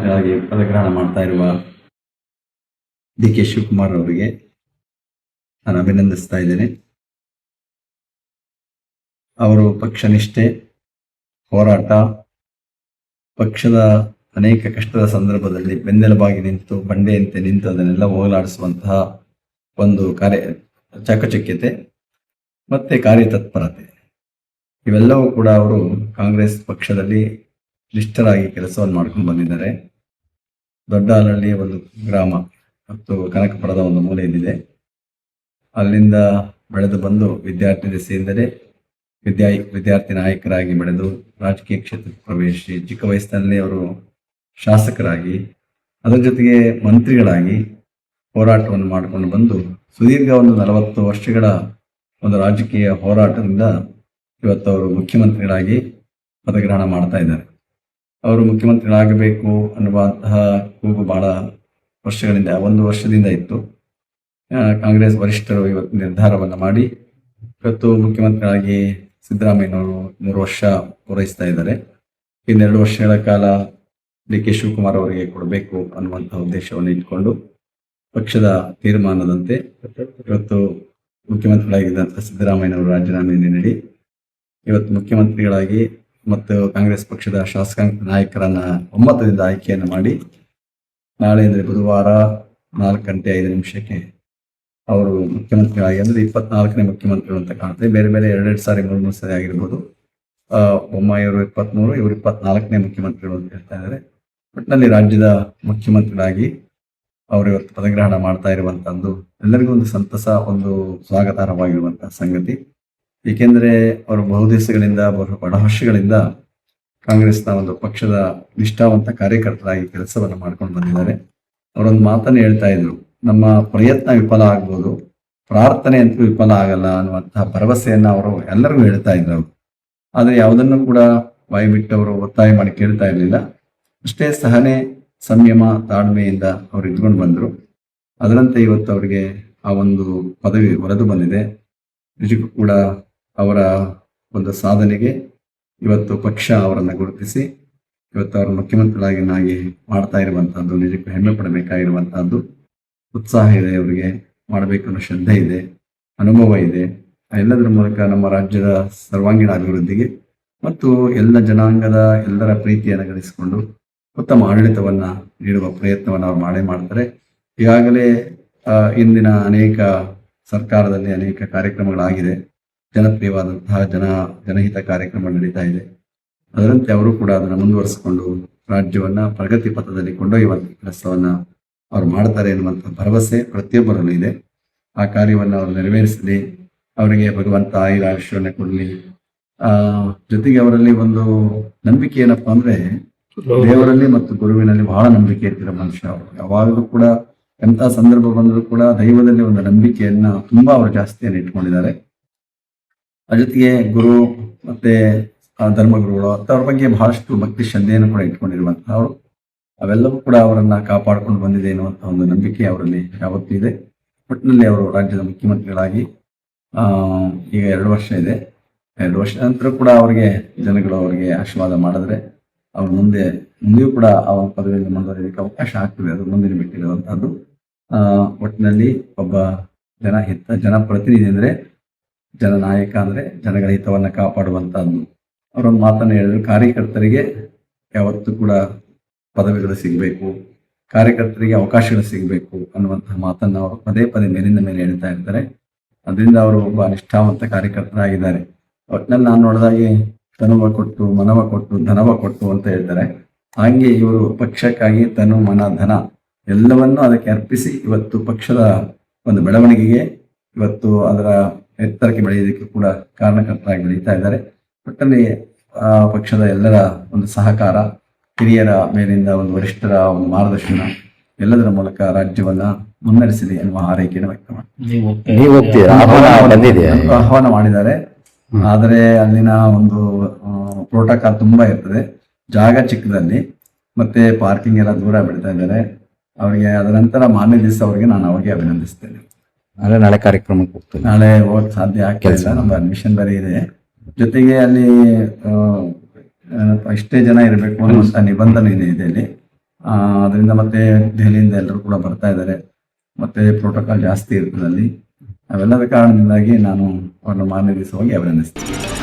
ಮುಖ್ಯಮಂತ್ರಿಯಾಗಿ ಪದಗ್ರಹಣ ಮಾಡ್ತಾ ಇರುವ ಡಿ ಕೆ ಶಿವಕುಮಾರ್ ಅವರಿಗೆ ನಾನು ಅಭಿನಂದಿಸ್ತಾ ಇದ್ದೇನೆ. ಅವರು ಪಕ್ಷನಿಷ್ಠೆ, ಹೋರಾಟ, ಪಕ್ಷದ ಅನೇಕ ಕಷ್ಟದ ಸಂದರ್ಭದಲ್ಲಿ ಬೆನ್ನೆಲುಬಾಗಿ ನಿಂತು ಬಂಡೆಯಂತೆ ನಿಂತು ಅದನ್ನೆಲ್ಲ ಹೋಗಲಾಡಿಸುವಂತಹ ಒಂದು ಚಾಕಚಕ್ಯತೆ ಮತ್ತೆ ಕಾರ್ಯತತ್ಪರತೆ, ಇವೆಲ್ಲವೂ ಕೂಡ ಅವರು ಕಾಂಗ್ರೆಸ್ ಪಕ್ಷದಲ್ಲಿ ನಿಷ್ಠರಾಗಿ ಕೆಲಸವನ್ನು ಮಾಡ್ಕೊಂಡು ಬಂದಿದ್ದಾರೆ. ದೊಡ್ಡ ಅಲಹಳ್ಳಿ ಒಂದು ಗ್ರಾಮ ಮತ್ತು ಕನಕಪುರದ ಒಂದು ಮೂಲೆಯಲ್ಲಿದೆ. ಅಲ್ಲಿಂದ ಬೆಳೆದು ಬಂದು ವಿದ್ಯಾರ್ಥಿ ದೆಸೆಯಿಂದಲೇ ವಿದ್ಯಾರ್ಥಿ ನಾಯಕರಾಗಿ ಬೆಳೆದು ರಾಜಕೀಯ ಕ್ಷೇತ್ರಕ್ಕೆ ಪ್ರವೇಶಿಸಿ ಚಿಕ್ಕ ವಯಸ್ಸಿನಲ್ಲಿ ಅವರು ಶಾಸಕರಾಗಿ ಅದರ ಜೊತೆಗೆ ಮಂತ್ರಿಗಳಾಗಿ ಹೋರಾಟವನ್ನು ಮಾಡಿಕೊಂಡು ಬಂದು ಸುದೀರ್ಘ ಒಂದು 40 ವರ್ಷಗಳ ಒಂದು ರಾಜಕೀಯ ಹೋರಾಟದಿಂದ ಇವತ್ತು ಅವರು ಮುಖ್ಯಮಂತ್ರಿಗಳಾಗಿ ಪದಗ್ರಹಣ ಮಾಡ್ತಾ ಇದ್ದಾರೆ. ಅವರು ಮುಖ್ಯಮಂತ್ರಿಗಳಾಗಬೇಕು ಅನ್ನುವಂತಹ ಕೂಗು ಬಹಳ ವರ್ಷಗಳಿಂದ, 1 ವರ್ಷದಿಂದ ಇತ್ತು. ಕಾಂಗ್ರೆಸ್ ವರಿಷ್ಠರು ಇವತ್ತು ನಿರ್ಧಾರವನ್ನು ಮಾಡಿ ಇವತ್ತು ಮುಖ್ಯಮಂತ್ರಿಗಳಾಗಿ ಸಿದ್ದರಾಮಯ್ಯನವರು 3 ವರ್ಷ ಪೂರೈಸ್ತಾ ಇದ್ದಾರೆ. ಇನ್ನು 2 ವರ್ಷಗಳ ಕಾಲ ಡಿ ಕೆ ಶಿವಕುಮಾರ್ ಅವರಿಗೆ ಕೊಡಬೇಕು ಅನ್ನುವಂತಹ ಉದ್ದೇಶವನ್ನು ಇಟ್ಕೊಂಡು ಪಕ್ಷದ ತೀರ್ಮಾನದಂತೆ ಇವತ್ತು ಮುಖ್ಯಮಂತ್ರಿಗಳಾಗಿದ್ದಂಥ ಸಿದ್ದರಾಮಯ್ಯನವರು ರಾಜೀನಾಮೆ ನೀಡಿ ಇವತ್ತು ಮುಖ್ಯಮಂತ್ರಿಗಳಾಗಿ ಮತ್ತು ಕಾಂಗ್ರೆಸ್ ಪಕ್ಷದ ಶಾಸಕಾಂಗ ನಾಯಕರನ್ನ ಒಮ್ಮತದಿಂದ ಆಯ್ಕೆಯನ್ನು ಮಾಡಿ ನಾಳೆ ಅಂದರೆ ಬುಧವಾರ 4:05 ಅವರು ಮುಖ್ಯಮಂತ್ರಿಗಳಾಗಿ ಅಂದರೆ 24ನೇ ಮುಖ್ಯಮಂತ್ರಿಗಳು ಅಂತ ಕಾಣುತ್ತೆ. ಬೇರೆ ಬೇರೆ 2 ಸಾರಿ 3 ಸಾರಿ ಆಗಿರ್ಬೋದು. ಬೊಮ್ಮಾಯಿಯವರು 23, ಇವರು 24ನೇ ಮುಖ್ಯಮಂತ್ರಿಗಳು ಅಂತ ಹೇಳ್ತಾ ಇದ್ದಾರೆ. ಒಟ್ಟಿನಲ್ಲಿ ರಾಜ್ಯದ ಮುಖ್ಯಮಂತ್ರಿಗಳಾಗಿ ಅವರು ಇವತ್ತು ಪದಗ್ರಹಣ ಮಾಡ್ತಾ ಇರುವಂತಹದ್ದು ಎಲ್ಲರಿಗೂ ಒಂದು ಸಂತಸ, ಒಂದು ಸ್ವಾಗತಾರ್ಹವಾಗಿರುವಂತಹ ಸಂಗತಿ. ಏಕೆಂದರೆ ಅವರು ಬಹುದಿವಸಗಳಿಂದ ಬಹಳ ವರ್ಷಗಳಿಂದ ಕಾಂಗ್ರೆಸ್ನ ಒಂದು ಪಕ್ಷದ ನಿಷ್ಠಾವಂತ ಕಾರ್ಯಕರ್ತರಾಗಿ ಕೆಲಸವನ್ನು ಮಾಡ್ಕೊಂಡು ಬಂದಿದ್ದಾರೆ. ಅವರೊಂದು ಮಾತನ್ನು ಹೇಳ್ತಾ ಇದ್ರು, ನಮ್ಮ ಪ್ರಯತ್ನ ವಿಫಲ ಆಗ್ಬೋದು, ಪ್ರಾರ್ಥನೆ ಅಂತೂ ವಿಫಲ ಆಗಲ್ಲ ಅನ್ನುವಂತಹ ಭರವಸೆಯನ್ನ ಅವರು ಎಲ್ಲರಿಗೂ ಹೇಳ್ತಾ ಇದ್ರು. ಆದರೆ ಯಾವುದನ್ನು ಕೂಡ ಬಾಯಿ ಬಿಟ್ಟು ಅವರು ಒತ್ತಾಯ ಮಾಡಿ ಕೇಳ್ತಾ ಇರಲಿಲ್ಲ. ಅಷ್ಟೇ ಸಹನೆ, ಸಂಯಮ, ತಾಳ್ಮೆಯಿಂದ ಅವರು ಇದ್ಕೊಂಡು ಬಂದರು. ಅದರಂತೆ ಇವತ್ತು ಅವರಿಗೆ ಆ ಒಂದು ಪದವಿ ಒರೆದು ಬಂದಿದೆ. ನಿಜಕ್ಕೂ ಕೂಡ ಅವರ ಒಂದು ಸಾಧನೆಗೆ ಇವತ್ತು ಪಕ್ಷ ಅವರನ್ನು ಗುರುತಿಸಿ ಇವತ್ತು ಅವರು ಮುಖ್ಯಮಂತ್ರಿಗಳಾಗಿ ಮಾಡ್ತಾ ಇರುವಂತಹದ್ದು ನಿಜಕ್ಕೂ ಹೆಮ್ಮೆ ಪಡಬೇಕಾಗಿರುವಂತಹದ್ದು. ಉತ್ಸಾಹ ಇದೆ, ಅವರಿಗೆ ಮಾಡಬೇಕು ಅನ್ನೋ ಶ್ರದ್ಧೆ ಇದೆ, ಅನುಭವ ಇದೆ. ಎಲ್ಲದರ ಮೂಲಕ ನಮ್ಮ ರಾಜ್ಯದ ಸರ್ವಾಂಗೀಣ ಅಭಿವೃದ್ಧಿಗೆ ಮತ್ತು ಎಲ್ಲ ಜನಾಂಗದ ಎಲ್ಲರ ಪ್ರೀತಿಯನ್ನು ಗಳಿಸಿಕೊಂಡು ಉತ್ತಮ ಆಡಳಿತವನ್ನ ನೀಡುವ ಪ್ರಯತ್ನವನ್ನು ಅವರು ಮಾಡೇ ಮಾಡ್ತಾರೆ. ಈಗಾಗಲೇ ಇಂದಿನ ಅನೇಕ ಸರ್ಕಾರದಲ್ಲಿ ಅನೇಕ ಕಾರ್ಯಕ್ರಮಗಳಾಗಿದೆ. ಜನಪ್ರಿಯವಾದಂತಹ ಜನಹಿತ ಕಾರ್ಯಕ್ರಮ ನಡೀತಾ ಇದೆ. ಅದರಂತೆ ಅವರು ಕೂಡ ಅದನ್ನು ಮುಂದುವರಿಸಿಕೊಂಡು ರಾಜ್ಯವನ್ನ ಪ್ರಗತಿ ಪಥದಲ್ಲಿ ಕೊಂಡೊಯ್ಯುವಂತಹ ಕೆಲಸವನ್ನ ಅವರು ಮಾಡ್ತಾರೆ ಎನ್ನುವಂತಹ ಭರವಸೆ ಪ್ರತಿಯೊಬ್ಬರಲ್ಲೂ ಇದೆ. ಆ ಕಾರ್ಯವನ್ನು ಅವರು ನೆರವೇರಿಸಲಿ, ಅವರಿಗೆ ಭಗವಂತ ಆಯುರಾಯುಷ್ಯವನ್ನು ಕೊಡಲಿ. ಜೊತೆಗೆ ಅವರಲ್ಲಿ ಒಂದು ನಂಬಿಕೆ ಏನಪ್ಪಾ ಅಂದ್ರೆ, ದೇವರಲ್ಲಿ ಮತ್ತು ಗುರುವಿನಲ್ಲಿ ಬಹಳ ನಂಬಿಕೆ ಇರ್ತಿರೋ ಮನುಷ್ಯ ಅವರು. ಯಾವಾಗಲೂ ಕೂಡ ಎಂಥ ಸಂದರ್ಭ ಬಂದರೂ ಕೂಡ ದೈವದಲ್ಲಿ ಒಂದು ನಂಬಿಕೆಯನ್ನ ತುಂಬಾ ಅವರು ಜಾಸ್ತಿಯನ್ನು ಇಟ್ಕೊಂಡಿದ್ದಾರೆ. ಅದ್ರ ಜೊತೆಗೆ ಗುರು ಮತ್ತೆ ಧರ್ಮಗುರುಗಳು ಅವ್ರ ಬಗ್ಗೆ ಬಹಳಷ್ಟು ಭಕ್ತಿ ಶ್ರದ್ಧೆಯನ್ನು ಕೂಡ ಇಟ್ಕೊಂಡಿರುವಂತಹ ಅವರು. ಅವೆಲ್ಲವೂ ಕೂಡ ಅವರನ್ನ ಕಾಪಾಡಿಕೊಂಡು ಬಂದಿದೆ ಎನ್ನುವಂತಹ ಒಂದು ನಂಬಿಕೆ ಅವರಲ್ಲಿ ಯಾವತ್ತೂ ಇದೆ. ಒಟ್ಟಿನಲ್ಲಿ ಅವರು ರಾಜ್ಯದ ಮುಖ್ಯಮಂತ್ರಿಗಳಾಗಿ ಈಗ 2 ವರ್ಷ ಇದೆ. 2 ವರ್ಷ ನಂತರ ಕೂಡ ಅವರಿಗೆ ಜನಗಳು ಅವರಿಗೆ ಆಶೀರ್ವಾದ ಮಾಡಿದ್ರೆ ಅವ್ರು ಮುಂದೆಯೂ ಕೂಡ ಅವರ ಪದವಿಯನ್ನು ಮುಂದುವರಿಯೋದಕ್ಕೆ ಅವಕಾಶ ಆಗ್ತದೆ. ಅದು ಮುಂದಿನ ಬಿಟ್ಟಿರುವಂತಹದ್ದು. ಒಟ್ಟಿನಲ್ಲಿ ಒಬ್ಬ ಜನಪ್ರತಿನಿಧಿ ಅಂದ್ರೆ, ಜನನಾಯಕ ಅಂದ್ರೆ ಜನಗಳ ಹಿತವನ್ನ ಕಾಪಾಡುವಂತಹದ್ದು. ಅವರೊಂದು ಮಾತನ್ನು ಹೇಳಿದ್ರು, ಕಾರ್ಯಕರ್ತರಿಗೆ ಯಾವತ್ತೂ ಕೂಡ ಪದವಿಗಳು ಸಿಗಬೇಕು, ಕಾರ್ಯಕರ್ತರಿಗೆ ಅವಕಾಶಗಳು ಸಿಗಬೇಕು ಅನ್ನುವಂತಹ ಮಾತನ್ನು ಅವರು ಪದೇ ಪದೇ ಮೇಲಿಂದ ಮೇಲೆ ಹೇಳ್ತಾ ಇರ್ತಾರೆ. ಅದರಿಂದ ಅವರು ಒಬ್ಬ ನಿಷ್ಠಾವಂತ ಕಾರ್ಯಕರ್ತರಾಗಿದ್ದಾರೆ. ಒಟ್ಟಿನಲ್ಲಿ ನಾನು ನೋಡಿದಾಗೆ ತನುವ ಕೊಟ್ಟು, ಮನವ ಕೊಟ್ಟು, ಧನವ ಕೊಟ್ಟು ಅಂತ ಹೇಳ್ತಾರೆ. ಹಾಗೆ ಇವರು ಪಕ್ಷಕ್ಕಾಗಿ ತನು, ಮನ, ಧನ ಎಲ್ಲವನ್ನೂ ಅದಕ್ಕೆ ಅರ್ಪಿಸಿ ಇವತ್ತು ಪಕ್ಷದ ಒಂದು ಬೆಳವಣಿಗೆಗೆ, ಇವತ್ತು ಅದರ ಎತ್ತರಕ್ಕೆ ಬೆಳೆಯೋದಕ್ಕೆ ಕೂಡ ಕಾರಣಕರ್ತರಾಗಿ ಬೆಳೀತಾ ಇದ್ದಾರೆ. ಒಟ್ಟಲ್ಲಿ ಪಕ್ಷದ ಎಲ್ಲರ ಒಂದು ಸಹಕಾರ, ಹಿರಿಯರ ಮೇಲಿಂದ ಒಂದು ವರಿಷ್ಠರ ಒಂದು ಮಾರ್ಗದರ್ಶನ ಎಲ್ಲದರ ಮೂಲಕ ರಾಜ್ಯವನ್ನ ಮುನ್ನಡೆಸಿದೆ ಎನ್ನುವ ಹಾರೈಕೆಯನ್ನು ವ್ಯಕ್ತ ಆಹ್ವಾನ ಮಾಡಿದ್ದಾರೆ. ಆದರೆ ಅಲ್ಲಿನ ಒಂದು ಪ್ರೋಟೋಕಾಲ್ ತುಂಬಾ ಇರ್ತದೆ, ಜಾಗ ಚಿಕ್ಕದಲ್ಲಿ, ಮತ್ತೆ ಪಾರ್ಕಿಂಗ್ ಎಲ್ಲ ದೂರ ಬಿಡ್ತಾ ಇದ್ದಾರೆ ಅವರಿಗೆ. ಅದರ ನಂತರ ಮಾನ್ಯ ದಿವಸ ಅವರಿಗೆ ಅಭಿನಂದಿಸ್ತೇನೆ. ನಾಳೆ ಕಾರ್ಯಕ್ರಮಕ್ಕೆ ಹೋಗ್ತೇನೆ. ನಾಳೆ ಹೋಗಕ್ಕೆ ಸಾಧ್ಯ ಆಗ್ತಿಲ್ಲ, ನಮ್ಮ ಅಡ್ಮಿಷನ್ ಬೇರೆ ಇದೆ. ಜೊತೆಗೆ ಅಲ್ಲಿ ಇಷ್ಟೇ ಜನ ಇರಬೇಕು ಅನ್ನುವಂತ ನಿಬಂಧನೆ ಇದೆ ಇಲ್ಲಿ. ಅದರಿಂದ ಮತ್ತೆ ದೆಹಲಿಯಿಂದ ಎಲ್ಲರೂ ಕೂಡ ಬರ್ತಾ ಇದ್ದಾರೆ, ಮತ್ತೆ ಪ್ರೋಟೋಕಾಲ್ ಜಾಸ್ತಿ ಇರ್ತದೆ ಅಲ್ಲಿ. ಅವೆಲ್ಲದ ಕಾರಣದಿಂದಾಗಿ ನಾನು ಅವರನ್ನು ಮಾನ್ಯ ದಿವಸವಾಗಿ ಅಭಿನಂದಿಸ್ತೀನಿ.